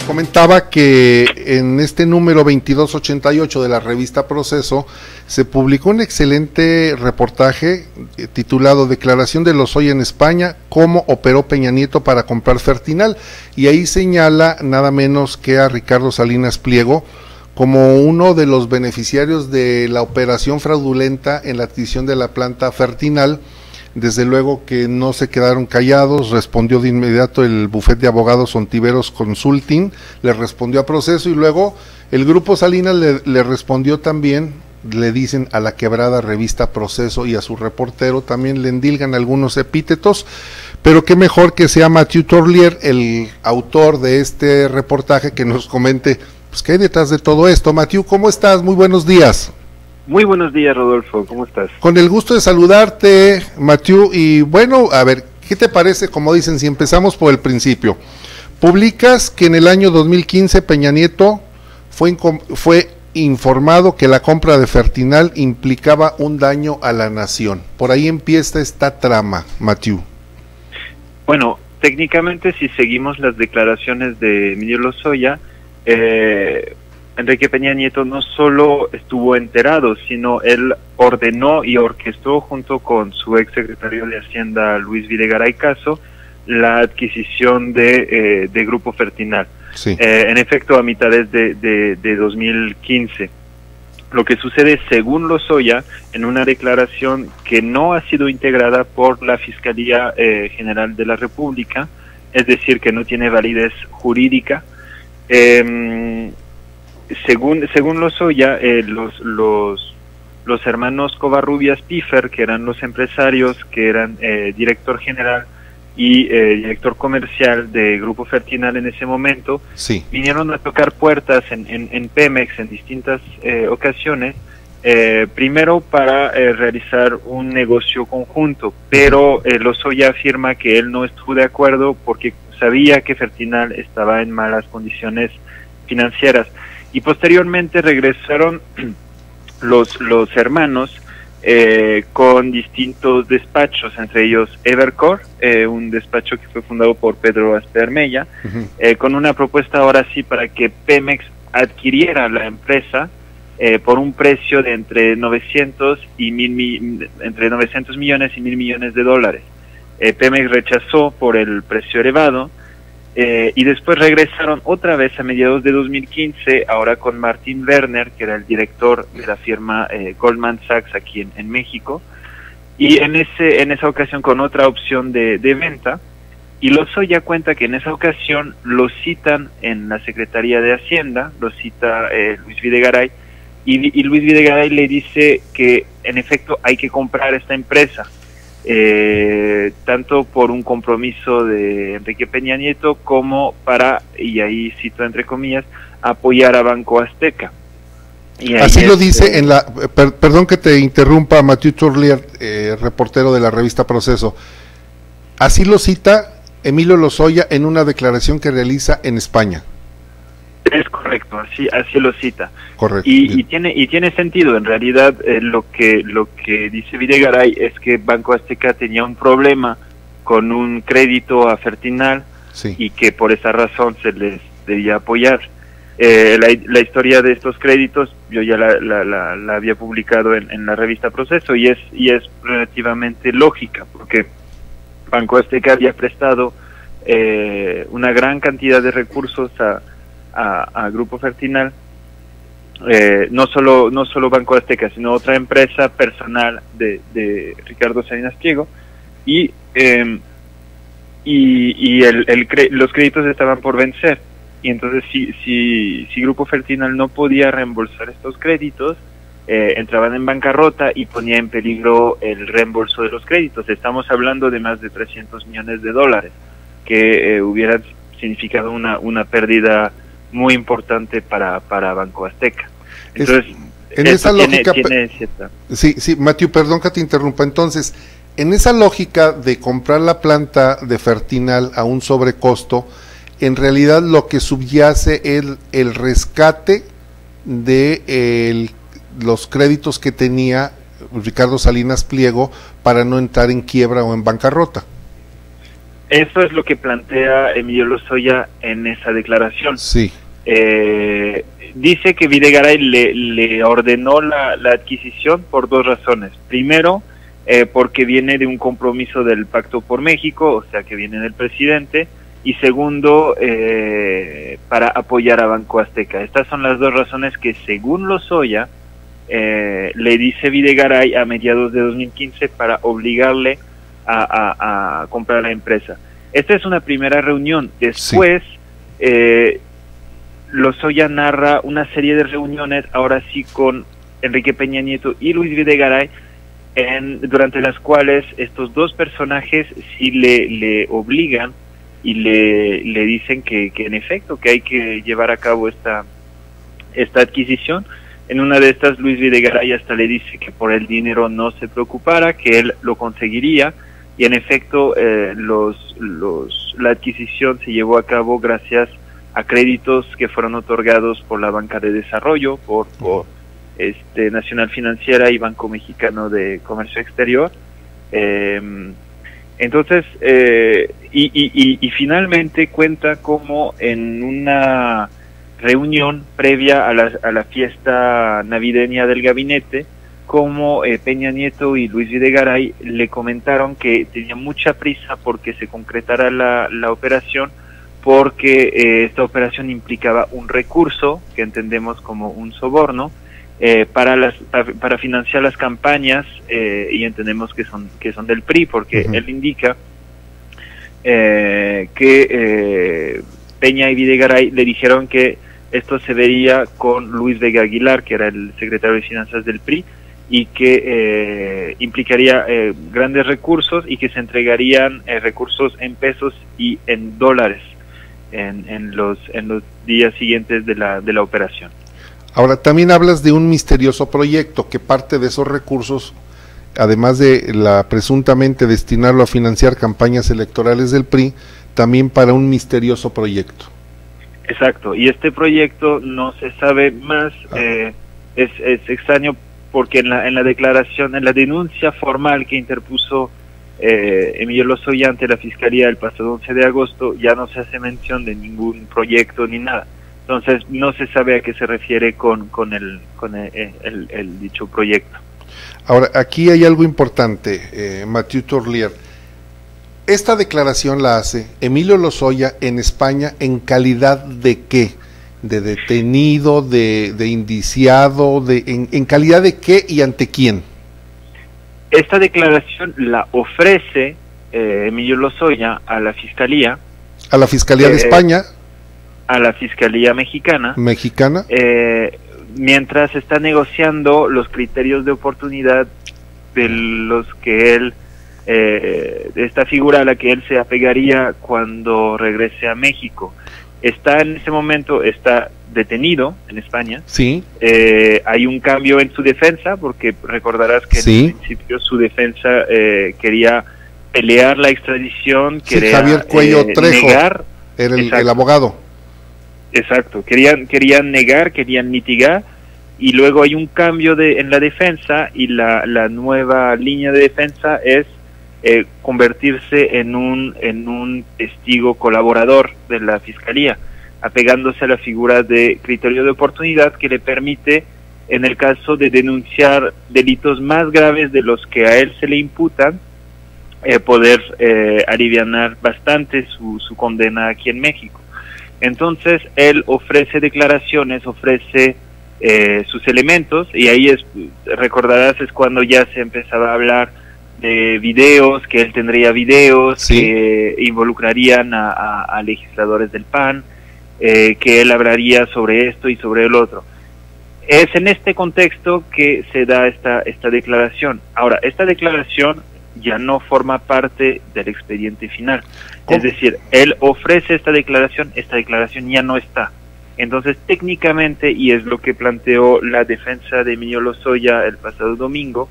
Comentaba que en este número 2288 de la revista Proceso se publicó un excelente reportaje titulado Declaración de Lozoya en España, cómo operó Peña Nieto para comprar Fertinal, y ahí señala nada menos que a Ricardo Salinas Pliego como uno de los beneficiarios de la operación fraudulenta en la adquisición de la planta Fertinal. Desde luego que no se quedaron callados, respondió de inmediato el bufete de abogados Ontiveros Consulting, le respondió a Proceso, y luego el grupo Salinas le respondió también, le dicen a la quebrada revista Proceso, y a su reportero también le endilgan algunos epítetos, pero qué mejor que sea Mathieu Torlier, el autor de este reportaje, que nos comente pues qué hay detrás de todo esto. Mathieu, ¿cómo estás? Muy buenos días. Muy buenos días, Rodolfo, ¿cómo estás? Con el gusto de saludarte, Mathieu, y bueno, a ver, ¿qué te parece, como dicen, si empezamos por el principio? Publicas que en el año 2015 Peña Nieto fue informado que la compra de Fertinal implicaba un daño a la nación. Por ahí empieza esta trama, Mathieu. Bueno, técnicamente, si seguimos las declaraciones de Emilio Lozoya, Enrique Peña Nieto no solo estuvo enterado, sino él ordenó y orquestó junto con su exsecretario de Hacienda, Luis Videgaray Caso, la adquisición de Grupo Fertinal. Sí. En efecto, a mitades de 2015. Lo que sucede, según Lozoya, en una declaración que no ha sido integrada por la Fiscalía General de la República, es decir, que no tiene validez jurídica, según Lozoya, los hermanos Covarrubias Piffer, que eran los empresarios, que eran director general y director comercial de Grupo Fertinal en ese momento, sí, vinieron a tocar puertas en Pemex en distintas ocasiones, primero para realizar un negocio conjunto, pero Lozoya afirma que él no estuvo de acuerdo porque sabía que Fertinal estaba en malas condiciones financieras. Y posteriormente regresaron los hermanos con distintos despachos, entre ellos Evercore, un despacho que fue fundado por Pedro Aspermella, con una propuesta ahora sí para que Pemex adquiriera la empresa por un precio de entre 900 millones y 1.000 millones de dólares. Pemex rechazó por el precio elevado. Y después regresaron otra vez a mediados de 2015, ahora con Martin Werner, que era el director de la firma Goldman Sachs aquí en México, y en esa ocasión con otra opción de venta. Y Lozoya cuenta que en esa ocasión lo citan en la Secretaría de Hacienda, lo cita Luis Videgaray, y Luis Videgaray le dice que en efecto hay que comprar esta empresa. Tanto por un compromiso de Enrique Peña Nieto como para, y ahí cito entre comillas, apoyar a Banco Azteca. Y así lo dice en la, perdón que te interrumpa, Mathieu Torlier, reportero de la revista Proceso, así lo cita Emilio Lozoya en una declaración que realiza en España. Es correcto, así lo cita. Correcto. Y tiene sentido. En realidad, lo que dice Videgaray es que Banco Azteca tenía un problema con un crédito a Fertinal, sí, y que por esa razón se les debía apoyar. La historia de estos créditos yo ya la había publicado en la revista Proceso, y es relativamente lógica, porque Banco Azteca había prestado una gran cantidad de recursos a Grupo Fertinal, no solo Banco Azteca, sino otra empresa personal de Ricardo Salinas Pliego, y los créditos estaban por vencer, y entonces si Grupo Fertinal no podía reembolsar estos créditos, entraban en bancarrota y ponía en peligro el reembolso de los créditos. Estamos hablando de más de 300 millones de dólares, que hubieran significado una pérdida muy importante para Banco Azteca. Entonces, en esa lógica, tiene cierta... Sí, Mathieu, perdón que te interrumpa. Entonces, en esa lógica de comprar la planta de Fertinal a un sobrecosto, en realidad lo que subyace es el rescate de los créditos que tenía Ricardo Salinas Pliego para no entrar en quiebra o en bancarrota. Eso es lo que plantea Emilio Lozoya en esa declaración. Sí. Dice que Videgaray le ordenó la adquisición por dos razones. Primero, porque viene de un compromiso del Pacto por México, o sea que viene del presidente, y segundo, para apoyar a Banco Azteca. Estas son las dos razones que, según Lozoya, le dice Videgaray a mediados de 2015 para obligarle a comprar la empresa. Esta es una primera reunión. Después, Lozoya narra una serie de reuniones, ahora sí con Enrique Peña Nieto y Luis Videgaray, durante las cuales estos dos personajes sí le obligan y le dicen que en efecto que hay que llevar a cabo esta adquisición. En una de estas, Luis Videgaray hasta le dice que por el dinero no se preocupara, que él lo conseguiría, y en efecto la adquisición se llevó a cabo gracias a créditos que fueron otorgados por la Banca de Desarrollo, por Nacional Financiera y Banco Mexicano de Comercio Exterior. Entonces, y finalmente cuenta como en una reunión previa a la fiesta navideña del gabinete, como Peña Nieto y Luis Videgaray le comentaron que tenía mucha prisa porque se concretara la operación, porque esta operación implicaba un recurso que entendemos como un soborno para financiar las campañas, y entendemos que son del PRI, porque él indica que Peña y Videgaray le dijeron que esto se vería con Luis Vega Aguilar, que era el secretario de Finanzas del PRI, y que implicaría grandes recursos y que se entregarían recursos en pesos y en dólares en los días siguientes de la operación. Ahora, también hablas de un misterioso proyecto, que parte de esos recursos, además de presuntamente destinarlo a financiar campañas electorales del PRI, también para un misterioso proyecto. Exacto, y este proyecto no se sabe más, es extraño porque en la declaración, en la denuncia formal que interpuso Emilio Lozoya ante la Fiscalía el pasado 11 de agosto, ya no se hace mención de ningún proyecto ni nada. Entonces no se sabe a qué se refiere con el dicho proyecto. Ahora, aquí hay algo importante, Mathieu Tourlier. Esta declaración la hace Emilio Lozoya en España, ¿en calidad de qué? ¿De detenido, de indiciado, en calidad de qué y ante quién? Esta declaración la ofrece Emilio Lozoya a la Fiscalía. ¿A la Fiscalía de España? A la Fiscalía Mexicana. ¿Mexicana? Mientras está negociando los criterios de oportunidad de los que él, esta figura a la que él se apegaría cuando regrese a México. En ese momento está detenido en España. Sí. Hay un cambio en su defensa, porque recordarás que sí. En principio su defensa quería pelear la extradición, sí, quería Javier Cuello Trejo negar, era el abogado. Exacto, querían negar, querían mitigar, y luego hay un cambio en la defensa, y la nueva línea de defensa es convertirse en un testigo colaborador de la Fiscalía, apegándose a la figura de criterio de oportunidad que le permite, en el caso de denunciar delitos más graves de los que a él se le imputan, poder alivianar bastante su condena aquí en México. Entonces él ofrece declaraciones, ofrece sus elementos, y ahí recordarás, es cuando ya se empezaba a hablar de videos, que él tendría videos, sí, que involucrarían a legisladores del PAN, que él hablaría sobre esto y sobre el otro. Es en este contexto que se da esta declaración. Ahora, esta declaración ya no forma parte del expediente final. ¿Cómo? Es decir, él ofrece esta declaración ya no está. Entonces, técnicamente, y es lo que planteó la defensa de Emilio Lozoya el pasado domingo,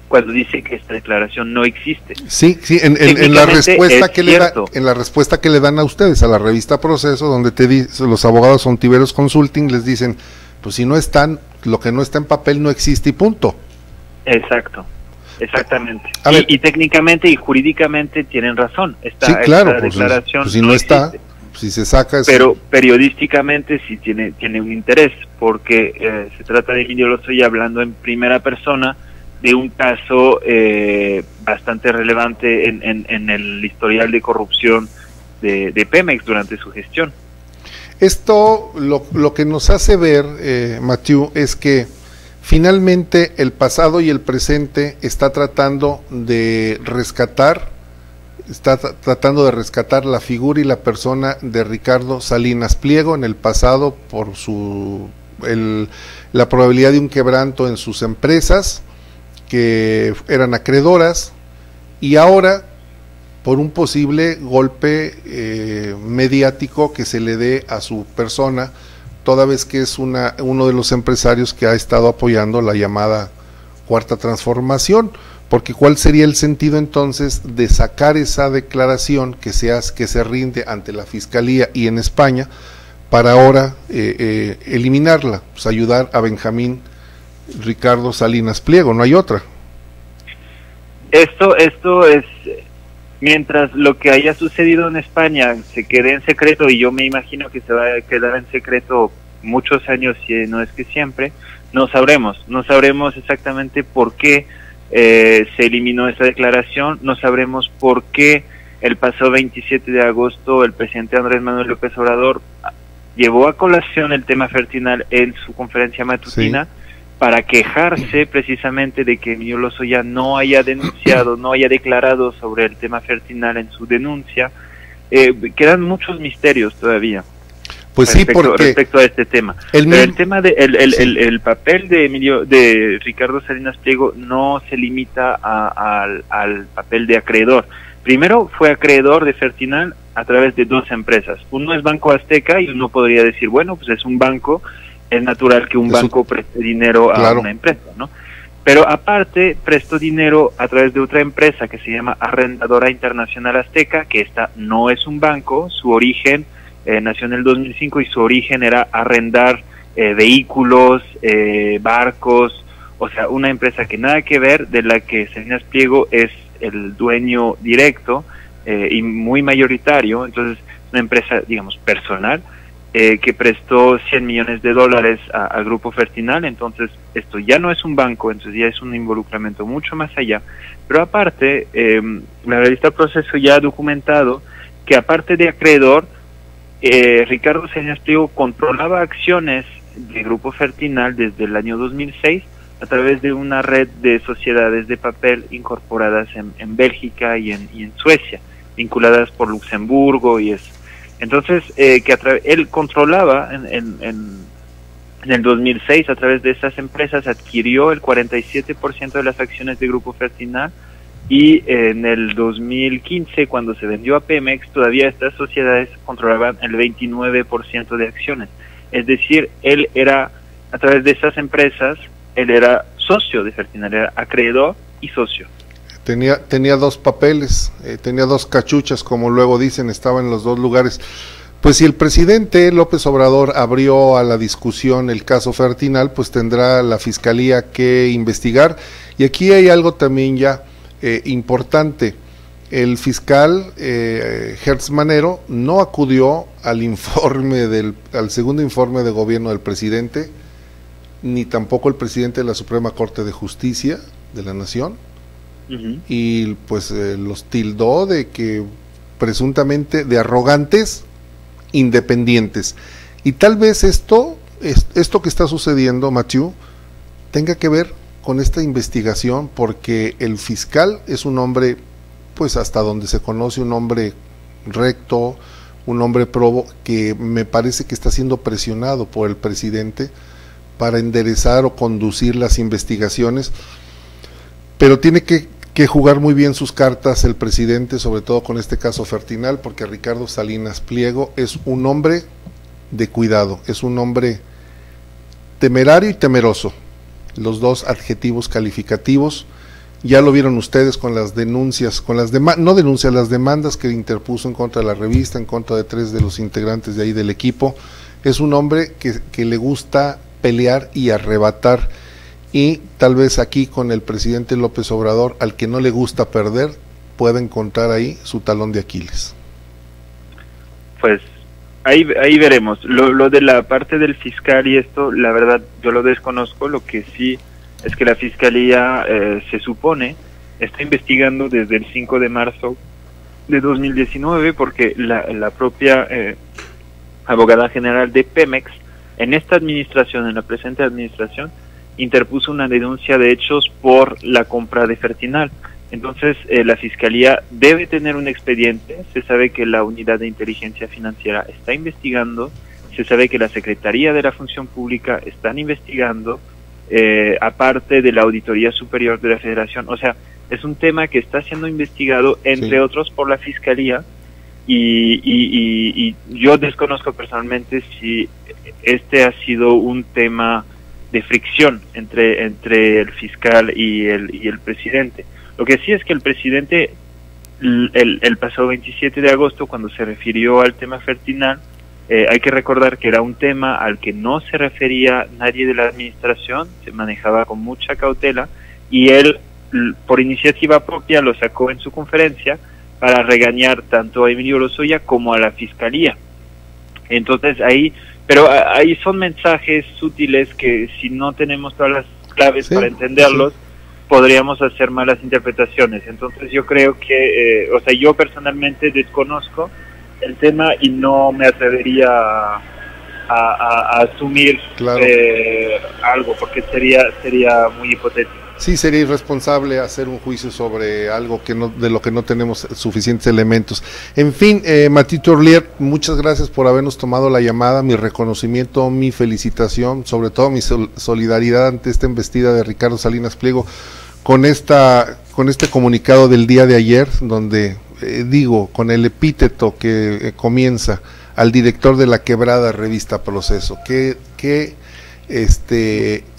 cuando dice que esta declaración no existe. Sí, sí, en la respuesta que le dan a ustedes, a la revista Proceso, donde los abogados Ontiveros Consulting les dicen, pues si no están, lo que no está en papel no existe y punto. Exacto. Exactamente. Y técnicamente y jurídicamente tienen razón. Sí, claro, declaración pues si no está, si se saca... Pero periodísticamente sí tiene un interés, porque se trata de Emilio Lozoya hablando en primera persona de un caso bastante relevante en el historial de corrupción de Pemex durante su gestión. Esto lo que nos hace ver, Mathieu, es que finalmente el pasado y el presente está tratando de rescatar la figura y la persona de Ricardo Salinas Pliego. En el pasado, por la probabilidad de un quebranto en sus empresas que eran acreedoras, y ahora por un posible golpe mediático que se le dé a su persona, toda vez que es uno de los empresarios que ha estado apoyando la llamada Cuarta Transformación. Porque ¿cuál sería el sentido entonces de sacar esa declaración que se rinde ante la Fiscalía y en España para ahora eliminarla? Pues ayudar a Benjamín Ricardo Salinas Pliego, no hay otra. Esto es, mientras lo que haya sucedido en España se quede en secreto, y yo me imagino que se va a quedar en secreto muchos años, si no es que siempre, no sabremos exactamente por qué se eliminó esa declaración, no sabremos por qué el pasado 27 de agosto el presidente Andrés Manuel López Obrador llevó a colación el tema Fertinal en su conferencia matutina, sí, para quejarse precisamente de que Emilio Lozoya no haya denunciado, no haya declarado sobre el tema Fertinal en su denuncia. Quedan muchos misterios todavía. Pues respecto a este tema. El tema de el papel de Ricardo Salinas Pliego no se limita al papel de acreedor. Primero fue acreedor de Fertinal a través de dos empresas. Uno es Banco Azteca, y uno podría decir, bueno, pues es un banco, es natural que un banco preste dinero a una empresa, ¿no? Pero aparte prestó dinero a través de otra empresa que se llama Arrendadora Internacional Azteca, que esta no es un banco, su origen nació en el 2005 y su origen era arrendar vehículos, barcos, o sea, una empresa que nada que ver, de la que Salinas Pliego es el dueño directo y muy mayoritario. Entonces, una empresa, digamos, personal, que prestó $100 millones al Grupo Fertinal. Entonces, esto ya no es un banco, entonces ya es un involucramiento mucho más allá. Pero aparte, la revista Proceso ya ha documentado que aparte de acreedor, Ricardo Salinas Pliego controlaba acciones de Grupo Fertinal desde el año 2006 a través de una red de sociedades de papel incorporadas en Bélgica y en Suecia, vinculadas por Luxemburgo y eso. Entonces, él controlaba en el 2006, a través de esas empresas, adquirió el 47% de las acciones de Grupo Fertinal, y en el 2015, cuando se vendió a Pemex, todavía estas sociedades controlaban el 29% de acciones. Es decir, él era, a través de esas empresas, él era socio de Fertinal, era acreedor y socio. Tenía dos papeles, tenía dos cachuchas, como luego dicen, estaba en los dos lugares. Pues si el presidente López Obrador abrió a la discusión el caso Fertinal, pues tendrá la Fiscalía que investigar. Y aquí hay algo también ya importante. El fiscal Hertz Manero no acudió al al segundo informe de gobierno del presidente, ni tampoco el presidente de la Suprema Corte de Justicia de la Nación, y pues los tildó de que presuntamente de arrogantes independientes. Y tal vez esto que está sucediendo, Mathieu, tenga que ver con esta investigación, porque el fiscal es un hombre, pues hasta donde se conoce, un hombre recto, un hombre probo, que me parece que está siendo presionado por el presidente para enderezar o conducir las investigaciones, pero tiene que jugar muy bien sus cartas el presidente, sobre todo con este caso Fertinal, porque Ricardo Salinas Pliego es un hombre de cuidado, es un hombre temerario y temeroso, los dos adjetivos calificativos. Ya lo vieron ustedes con las denuncias, las demandas que interpuso en contra de la revista, en contra de 3 de los integrantes de ahí del equipo. Es un hombre que le gusta pelear y arrebatar, y tal vez aquí con el presidente López Obrador, al que no le gusta perder, pueda encontrar ahí su talón de Aquiles. Pues ahí veremos. Lo de la parte del fiscal y esto, la verdad, yo lo desconozco. Lo que sí es que la Fiscalía se supone está investigando desde el 5 de marzo de 2019, porque la propia abogada general de Pemex, en esta administración, en la presente administración, interpuso una denuncia de hechos por la compra de Fertinal. Entonces, la Fiscalía debe tener un expediente. Se sabe que la Unidad de Inteligencia Financiera está investigando, se sabe que la Secretaría de la Función Pública están investigando, aparte de la Auditoría Superior de la Federación. O sea, es un tema que está siendo investigado, entre otros, por la Fiscalía, y yo desconozco personalmente si este ha sido un tema de fricción entre el fiscal y el presidente. Lo que sí es que el presidente, el pasado 27 de agosto, cuando se refirió al tema Fertinal, hay que recordar que era un tema al que no se refería nadie de la administración, se manejaba con mucha cautela, y él, por iniciativa propia, lo sacó en su conferencia para regañar tanto a Emilio Lozoya como a la Fiscalía. Entonces ahí son mensajes sutiles que, si no tenemos todas las claves para entenderlos, podríamos hacer malas interpretaciones. Entonces yo creo que, yo personalmente desconozco el tema y no me atrevería a asumir algo, porque sería muy hipotético. Sí, sería irresponsable hacer un juicio sobre algo de lo que no tenemos suficientes elementos. En fin, Matito Orlier, muchas gracias por habernos tomado la llamada, mi reconocimiento, mi felicitación, sobre todo mi solidaridad ante esta embestida de Ricardo Salinas Pliego con este comunicado del día de ayer, donde con el epíteto que comienza al director de la quebrada revista Proceso. Qué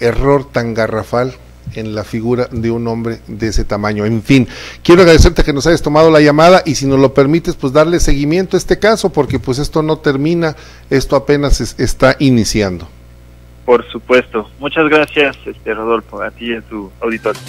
error tan garrafal en la figura de un hombre de ese tamaño. En fin, quiero agradecerte que nos hayas tomado la llamada, y si nos lo permites, pues darle seguimiento a este caso, porque pues esto no termina, esto apenas está iniciando. Por supuesto. Muchas gracias, Rodolfo, a ti y a tu auditorio.